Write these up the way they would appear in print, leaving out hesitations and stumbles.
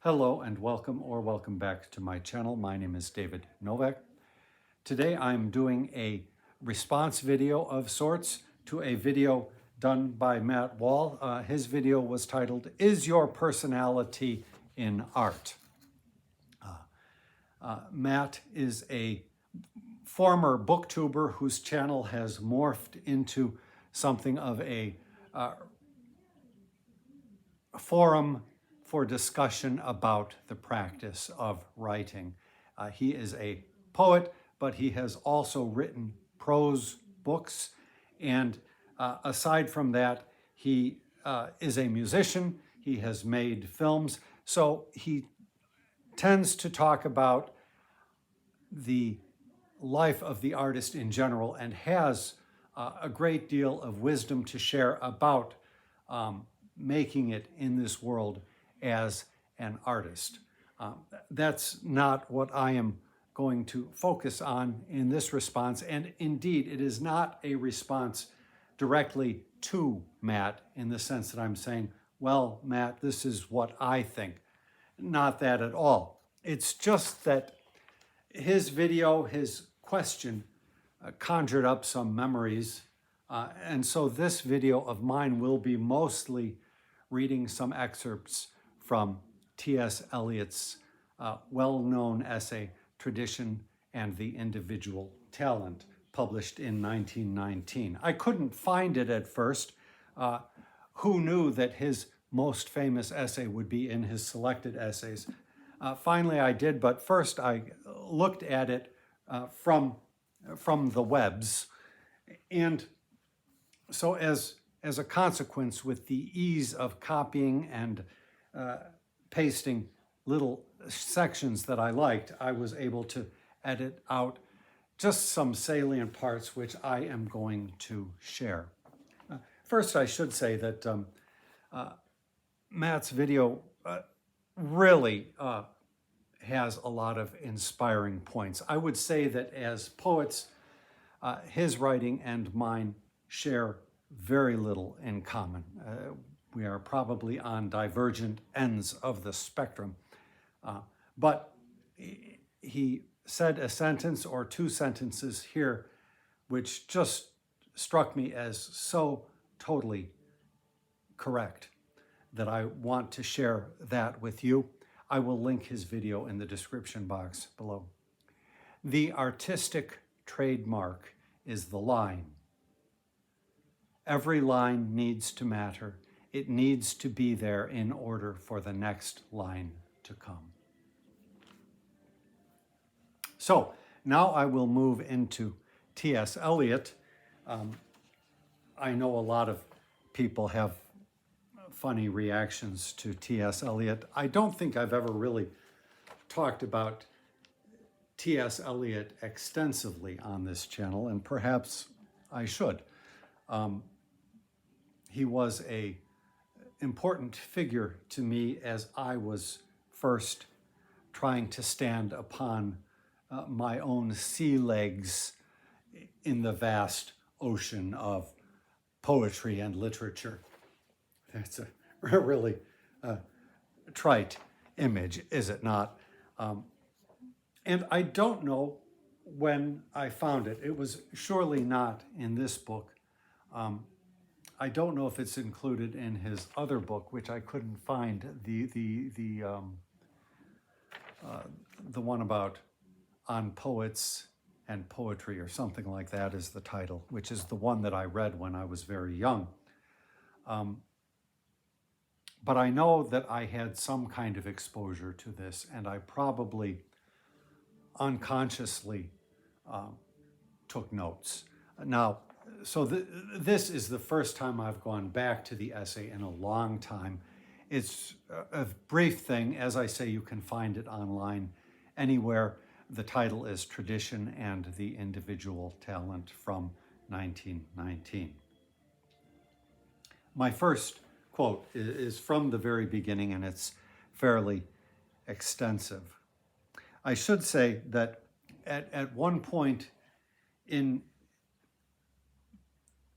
Hello and welcome back to my channel. My name is David Novak. Today I'm doing a response video of sorts to a video done by Matt Wall. His video was titled, "Is Your Personality in Art?" Matt is a former booktuber whose channel has morphed into something of a forum for discussion about the practice of writing. He is a poet, but he has also written prose books. And aside from that, he is a musician. He has made films. So he tends to talk about the life of the artist in general and has a great deal of wisdom to share about making it in this world as an artist. That's not what I am going to focus on in this response, and indeed it is not a response directly to Matt in the sense that I'm saying, well, Matt, this is what I think. Not that at all. It's just that his video, his question, conjured up some memories, and so this video of mine will be mostly reading some excerpts from T.S. Eliot's well-known essay, Tradition and the Individual Talent, published in 1919. I couldn't find it at first. Who knew that his most famous essay would be in his selected essays? Finally, I did, but first I looked at it from the webs. And so as a consequence, with the ease of copying and pasting little sections that I liked, I was able to edit out just some salient parts which I am going to share. First, I should say that Matt's video really has a lot of inspiring points. I would say that as poets, his writing and mine share very little in common. We are probably on divergent ends of the spectrum. But he said a sentence or two sentences here which just struck me as so totally correct that I want to share that with you. I will link his video in the description box below. The artistic trademark is the line. Every line needs to matter. It needs to be there in order for the next line to come. So now I will move into T.S. Eliot. I know a lot of people have funny reactions to T.S. Eliot. I don't think I've ever really talked about T.S. Eliot extensively on this channel, and perhaps I should. He was an important figure to me as I was first trying to stand upon my own sea legs in the vast ocean of poetry and literature. That's a really trite image, is it not? And I don't know when I found it. It was surely not in this book. I don't know if it's included in his other book, which I couldn't find, the one about On Poets and Poetry or something like that is the title, which is the one that I read when I was very young. But I know that I had some kind of exposure to this, and I probably unconsciously took notes. Now, so this is the first time I've gone back to the essay in a long time. It's a brief thing. As I say, you can find it online anywhere. The title is Tradition and the Individual Talent from 1919. My first quote is from the very beginning, and it's fairly extensive. I should say that at one point in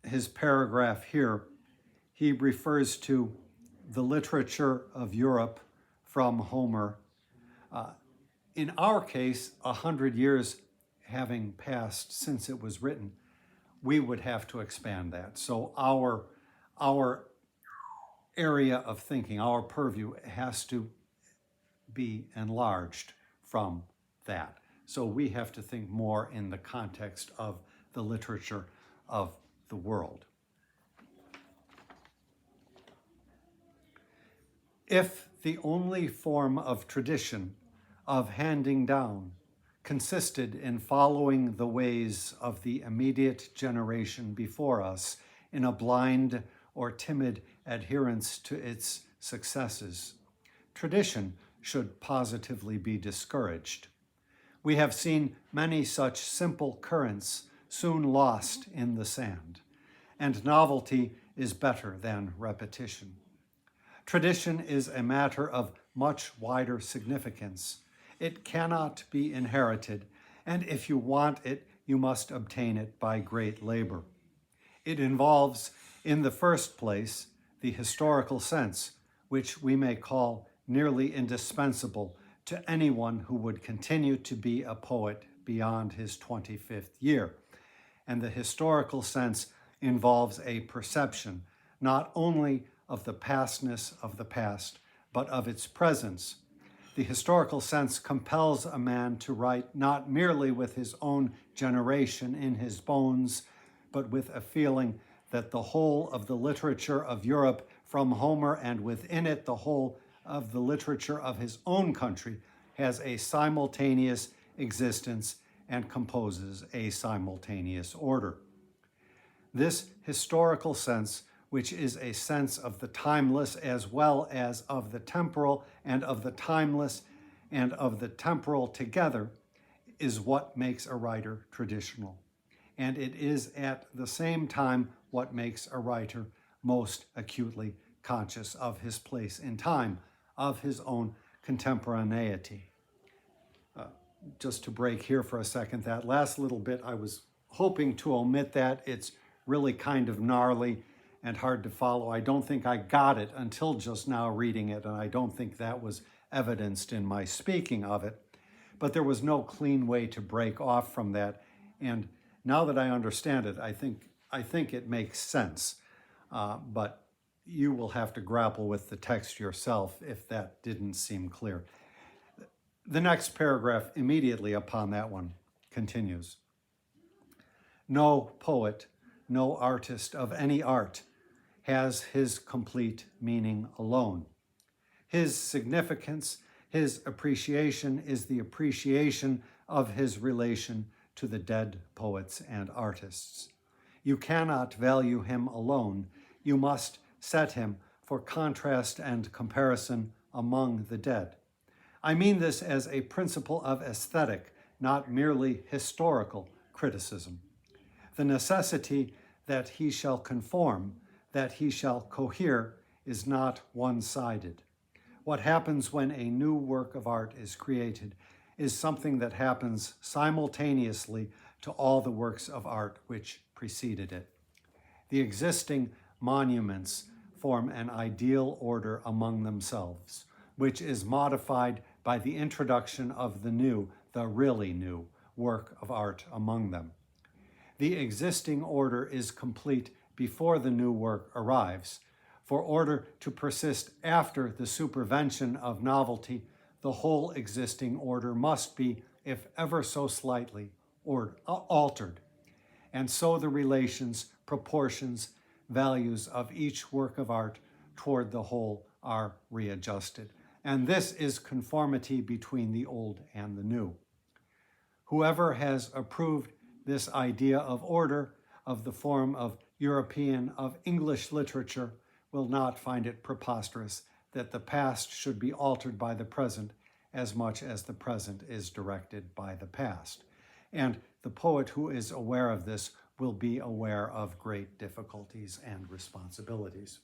his paragraph here, he refers to the literature of Europe from Homer. In our case, 100 years having passed since it was written, we would have to expand that. So our area of thinking, our purview has to be enlarged from that. So we have to think more in the context of the literature of the world. If the only form of tradition, of handing down, consisted in following the ways of the immediate generation before us in a blind or timid adherence to its successes, tradition should positively be discouraged. We have seen many such simple currents soon lost in the sand, and novelty is better than repetition. Tradition is a matter of much wider significance. It cannot be inherited, and if you want it, you must obtain it by great labor. It involves, in the first place, the historical sense, which we may call nearly indispensable to anyone who would continue to be a poet beyond his 25th year. And the historical sense involves a perception not only of the pastness of the past, but of its presence. The historical sense compels a man to write not merely with his own generation in his bones, but with a feeling that the whole of the literature of Europe from Homer, and within it the whole of the literature of his own country, has a simultaneous existence and composes a simultaneous order. This historical sense, which is a sense of the timeless as well as of the temporal, and of the timeless and of the temporal together, is what makes a writer traditional. And it is at the same time what makes a writer most acutely conscious of his place in time, of his own contemporaneity. Just to break here for a second, that last little bit, I was hoping to omit that. It's really kind of gnarly and hard to follow. I don't think I got it until just now reading it, and I don't think that was evidenced in my speaking of it. But there was no clean way to break off from that. And now that I understand it, I think it makes sense. But you will have to grapple with the text yourself if that didn't seem clear. The next paragraph immediately upon that one continues. No poet, no artist of any art has his complete meaning alone. His significance, his appreciation is the appreciation of his relation to the dead poets and artists. You cannot value him alone. You must set him for contrast and comparison among the dead. I mean this as a principle of aesthetic, not merely historical criticism. The necessity that he shall conform, that he shall cohere, is not one-sided. What happens when a new work of art is created is something that happens simultaneously to all the works of art which preceded it. The existing monuments form an ideal order among themselves, which is modified by the introduction of the new, the really new, work of art among them. The existing order is complete before the new work arrives. For order to persist after the supervention of novelty, the whole existing order must be, if ever so slightly, altered. And so the relations, proportions, values of each work of art toward the whole are readjusted. And this is conformity between the old and the new. Whoever has approved this idea of order, of the form of European, of English literature, will not find it preposterous that the past should be altered by the present as much as the present is directed by the past. And the poet who is aware of this will be aware of great difficulties and responsibilities.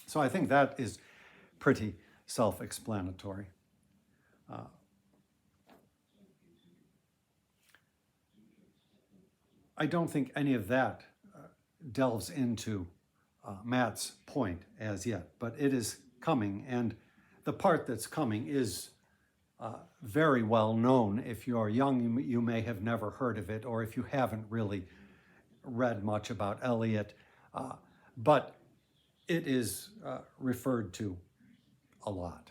So I think that is pretty self-explanatory. I don't think any of that delves into Matt's point as yet, but it is coming, and The part that's coming is very well known. If you're young, you may have never heard of it, or if you haven't really read much about Eliot, but it is referred to a lot.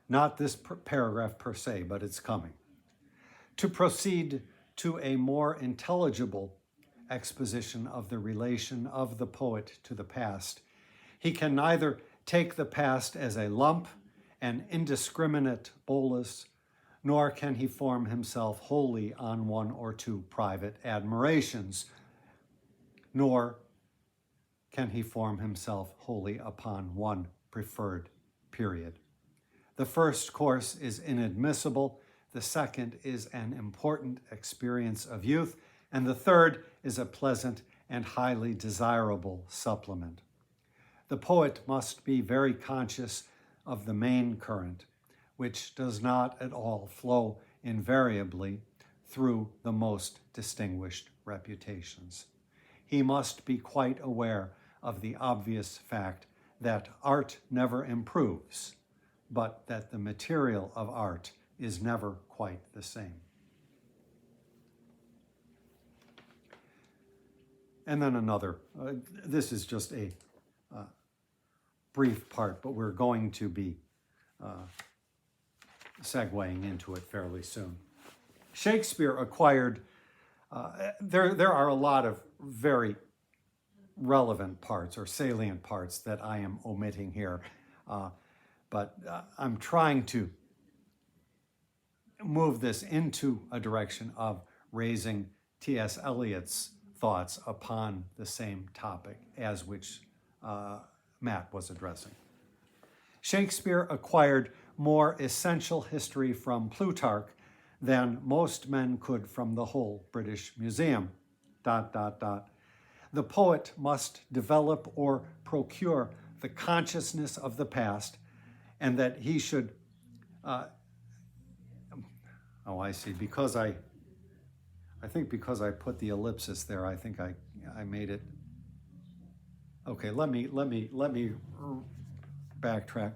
Not this paragraph per se, but it's coming. To proceed to a more intelligible exposition of the relation of the poet to the past, he can neither take the past as a lump, an indiscriminate bolus, nor can he form himself wholly on one or two private admirations, nor can he form himself wholly upon one preferred period. The first course is inadmissible, the second is an important experience of youth, and the third is a pleasant and highly desirable supplement. The poet must be very conscious of the main current, which does not at all flow invariably through the most distinguished reputations. He must be quite aware of the obvious fact that art never improves, but that the material of art is never quite the same. And then another, this is just a brief part, but we're going to be segueing into it fairly soon. Shakespeare Acquired, there are a lot of very relevant parts or salient parts that I am omitting here, but I'm trying to move this into a direction of raising T.S. Eliot's thoughts upon the same topic as which Matt was addressing. Shakespeare acquired more essential history from Plutarch than most men could from the whole British Museum, ... The poet must develop or procure the consciousness of the past, and that he should, I see, because I think because I put the ellipsis there, I think I made it. Okay, let me backtrack.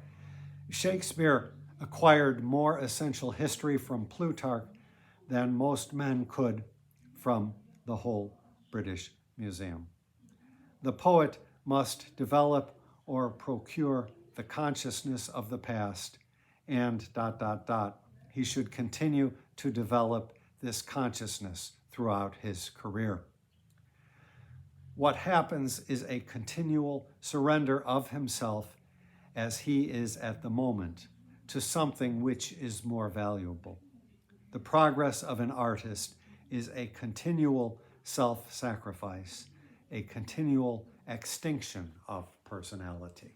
Shakespeare acquired more essential history from Plutarch than most men could from the whole British Museum. The poet must develop or procure the consciousness of the past, and ... He should continue to develop this consciousness throughout his career. What happens is a continual surrender of himself as he is at the moment to something which is more valuable. The progress of an artist is a continual self-sacrifice, a continual extinction of personality.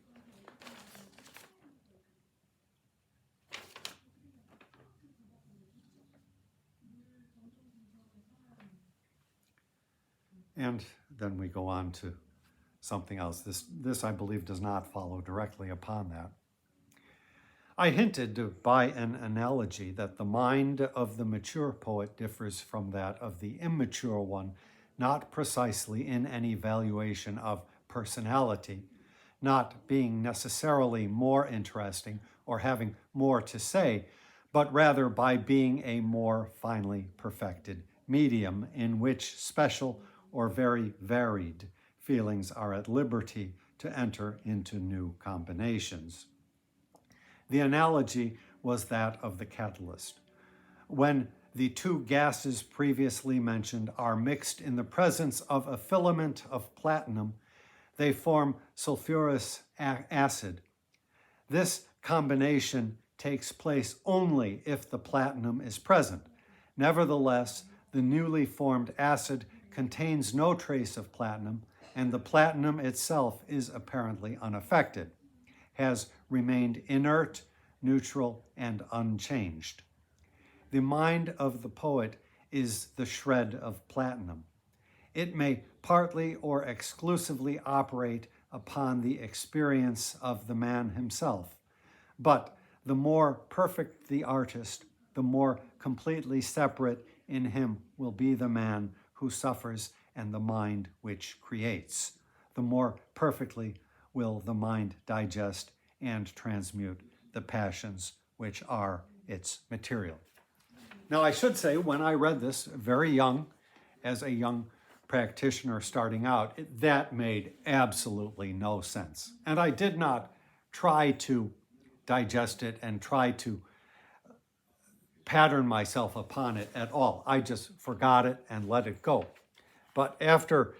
And then we go on to something else. This, I believe, does not follow directly upon that. I hinted by an analogy that the mind of the mature poet differs from that of the immature one, not precisely in any valuation of personality, not being necessarily more interesting or having more to say, but rather by being a more finely perfected medium in which special or very varied feelings are at liberty to enter into new combinations. The analogy was that of the catalyst. When the two gases previously mentioned are mixed in the presence of a filament of platinum, they form sulfurous acid. This combination takes place only if the platinum is present. Nevertheless, the newly formed acid contains no trace of platinum, and the platinum itself is apparently unaffected, has remained inert, neutral, and unchanged. The mind of the poet is the shred of platinum. It may partly or exclusively operate upon the experience of the man himself, but the more perfect the artist, the more completely separate in him will be the man who suffers and the mind which creates. The more perfectly will the mind digest and transmute the passions which are its material. Now, I should say, when I read this very young, as a young practitioner starting out, that made absolutely no sense. And I did not try to digest it and try to pattern myself upon it at all. I just forgot it and let it go. But after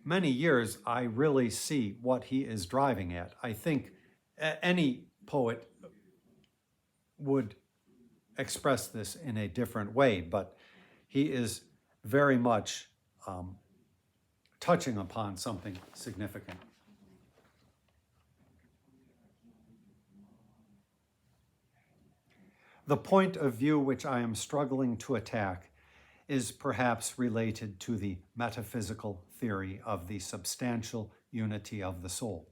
many years, I really see what he is driving at. I think any poet would express this in a different way, but he is very much touching upon something significant. The point of view which I am struggling to attack is perhaps related to the metaphysical theory of the substantial unity of the soul.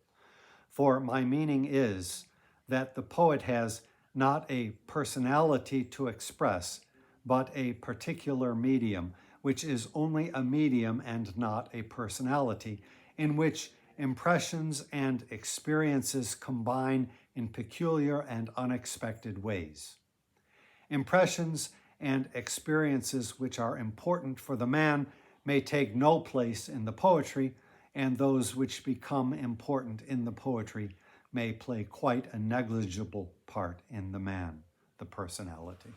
For my meaning is that the poet has not a personality to express, but a particular medium, which is only a medium and not a personality, in which impressions and experiences combine in peculiar and unexpected ways. Impressions and experiences which are important for the man may take no place in the poetry, and those which become important in the poetry may play quite a negligible part in the man, the personality.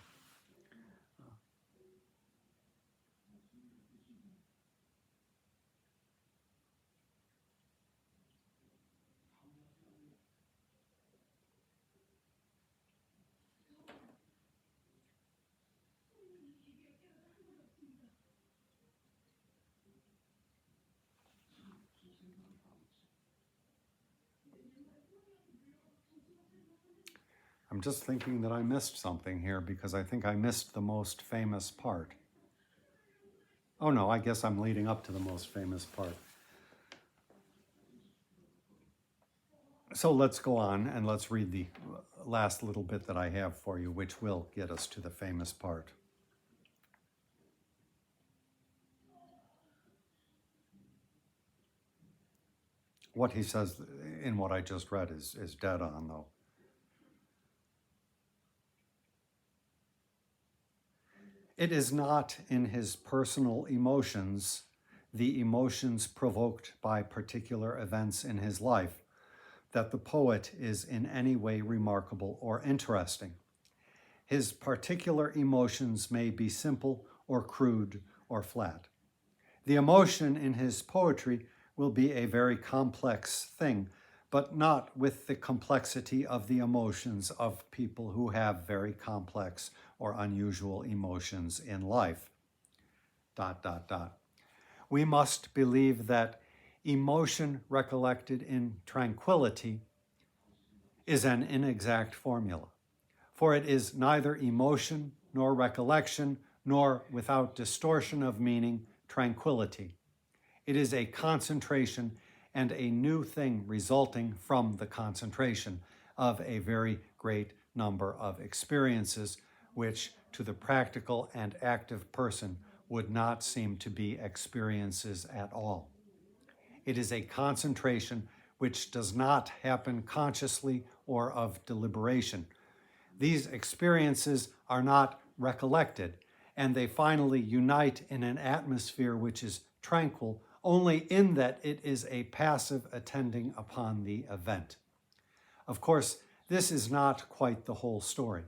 I'm just thinking that I missed something here because I think I missed the most famous part. Oh no, I guess I'm leading up to the most famous part. So let's go on and let's read the last little bit that I have for you, which will get us to the famous part. What he says in what I just read is dead on, though. It is not in his personal emotions, the emotions provoked by particular events in his life, that the poet is in any way remarkable or interesting. His particular emotions may be simple or crude or flat. The emotion in his poetry will be a very complex thing, but not with the complexity of the emotions of people who have very complex or unusual emotions in life. ... We must believe that emotion recollected in tranquility is an inexact formula, for it is neither emotion nor recollection, nor without distortion of meaning, tranquility. It is a concentration and a new thing resulting from the concentration of a very great number of experiences, which to the practical and active person would not seem to be experiences at all. It is a concentration which does not happen consciously or of deliberation. These experiences are not recollected, and they finally unite in an atmosphere which is tranquil only in that it is a passive attending upon the event. Of course, this is not quite the whole story.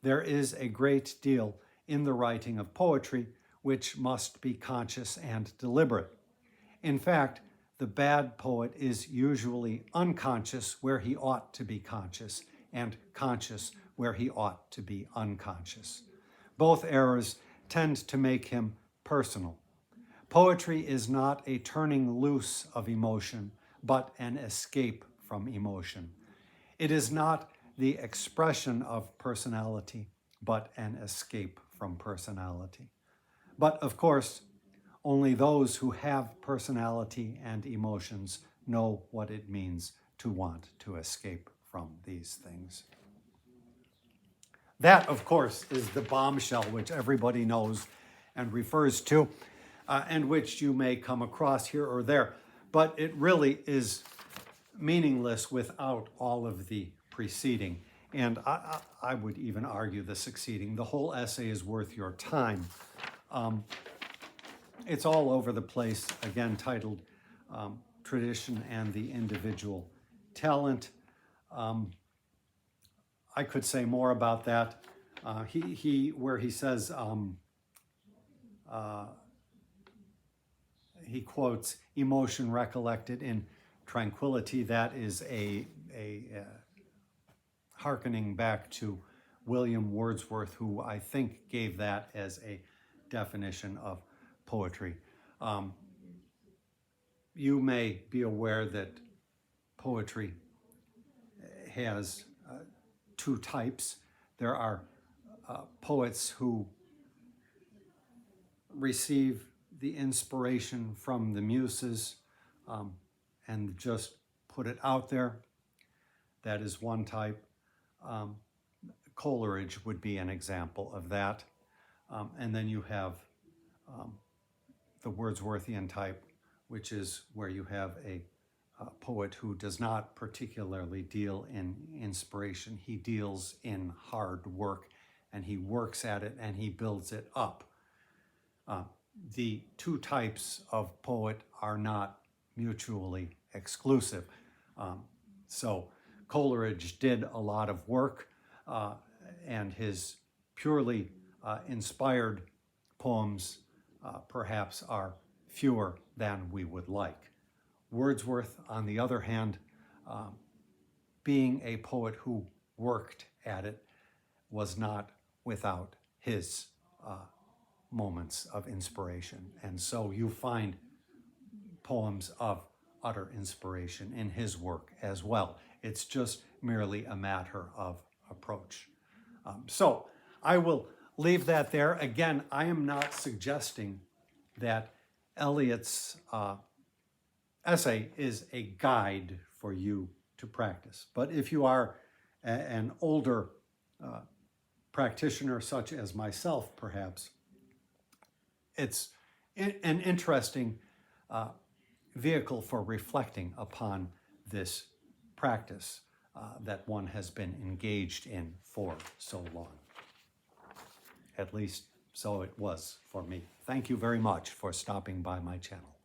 There is a great deal in the writing of poetry which must be conscious and deliberate. In fact, the bad poet is usually unconscious where he ought to be conscious, and conscious where he ought to be unconscious. Both errors tend to make him personal. Poetry is not a turning loose of emotion, but an escape from emotion. It is not the expression of personality, but an escape from personality. But of course, only those who have personality and emotions know what it means to want to escape from these things. That, of course, is the bombshell which everybody knows and refers to, and which you may come across here or there. But it really is meaningless without all of the preceding. And I would even argue the succeeding. The whole essay is worth your time. It's all over the place, again, titled Tradition and the Individual Talent. I could say more about that. Where he says, he quotes emotion recollected in tranquility. That is a hearkening back to William Wordsworth, who I think gave that as a definition of poetry. You may be aware that poetry has two types. There are poets who receive the inspiration from the muses and just put it out there. That is one type. Coleridge would be an example of that. And then you have the Wordsworthian type, which is where you have a poet who does not particularly deal in inspiration. He deals in hard work, and he works at it, and he builds it up. The two types of poet are not mutually exclusive. So Coleridge did a lot of work, and his purely inspired poems perhaps are fewer than we would like. Wordsworth, on the other hand, being a poet who worked at it, was not without his moments of inspiration. And so you find poems of utter inspiration in his work as well. It's just merely a matter of approach. So I will leave that there. Again, I am not suggesting that Eliot's essay is a guide for you to practice. But if you are an older practitioner, such as myself, perhaps, it's an interesting vehicle for reflecting upon this practice that one has been engaged in for so long. At least so it was for me. Thank you very much for stopping by my channel.